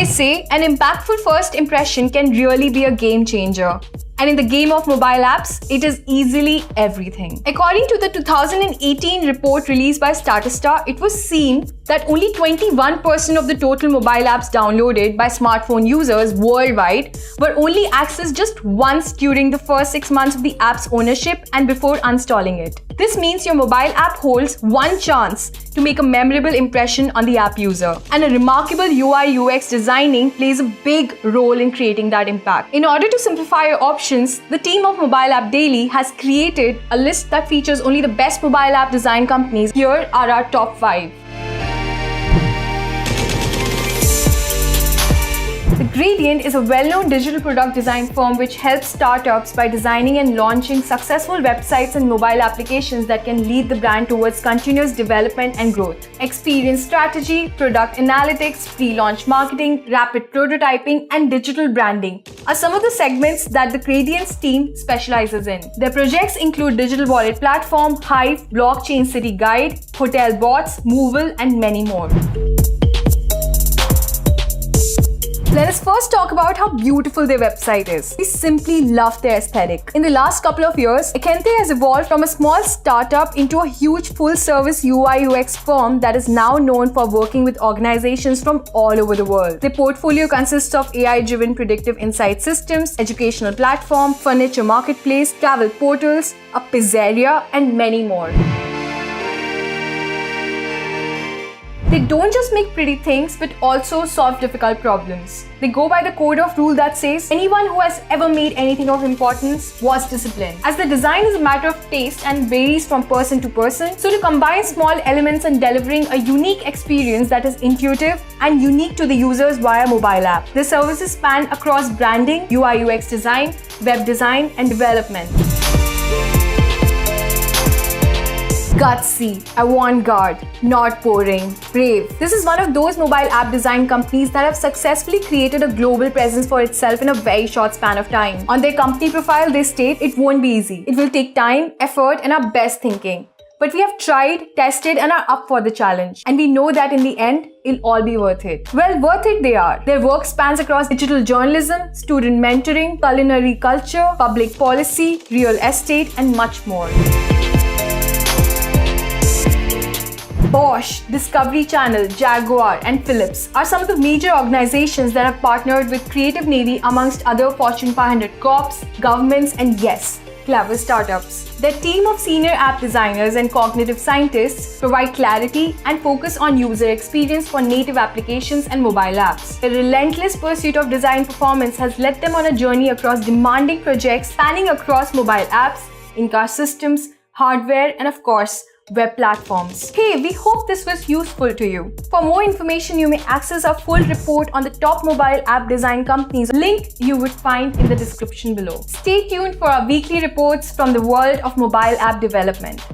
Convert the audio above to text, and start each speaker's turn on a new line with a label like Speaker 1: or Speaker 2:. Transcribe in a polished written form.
Speaker 1: They say an impactful first impression can really be a game changer. And in the game of mobile apps, it is easily everything. According to the 2018 report released by Statista, it was seen that only 21% of the total mobile apps downloaded by smartphone users worldwide were only accessed just once during the first 6 months of the app's ownership and before uninstalling it. This means your mobile app holds one chance to make a memorable impression on the app user. And a remarkable UI UX designing plays a big role in creating that impact. In order to simplify your options, the team of MobileAppDaily has created a list that features only the best mobile app design companies. Here are our top 5. The Gradient is a well-known digital product design firm which helps startups by designing and launching successful websites and mobile applications that can lead the brand towards continuous development and growth. Experience strategy, product analytics, pre-launch marketing, rapid prototyping, and digital branding are some of the segments that the Gradient's team specializes in. Their projects include digital wallet platform, Hive, blockchain city guide, hotel bots, Movable, and many more. Let us first talk about how beautiful their website is. We simply love their aesthetic. In the last couple of years, Agente has evolved from a small startup into a huge full-service UI UX firm that is now known for working with organizations from all over the world. Their portfolio consists of AI-driven predictive insight systems, educational platform, furniture marketplace, travel portals, a pizzeria, and many more. They don't just make pretty things, but also solve difficult problems. They go by the code of rule that says anyone who has ever made anything of importance was disciplined. As the design is a matter of taste and varies from person to person, so to combine small elements and delivering a unique experience that is intuitive and unique to the users via mobile app. The services span across branding, UI UX design, web design, and development. Gutsy, avant-garde, not boring, brave. This is one of those mobile app design companies that have successfully created a global presence for itself in a very short span of time. On their company profile, they state it won't be easy. It will take time, effort, and our best thinking. But we have tried, tested, and are up for the challenge. And we know that in the end, it'll all be worth it. Well, worth it they are. Their work spans across digital journalism, student mentoring, culinary culture, public policy, real estate, and much more. Bosch, Discovery Channel, Jaguar, and Philips are some of the major organizations that have partnered with Creative Navy amongst other Fortune 500 corps, governments, and yes, clever startups. Their team of senior app designers and cognitive scientists provide clarity and focus on user experience for native applications and mobile apps. Their relentless pursuit of design performance has led them on a journey across demanding projects spanning across mobile apps, in-car systems, hardware, and of course, web platforms. Hey, we hope this was useful to you. For more information, you may access our full report on the top mobile app design companies. Link you would find in the description below. Stay tuned for our weekly reports from the world of mobile app development.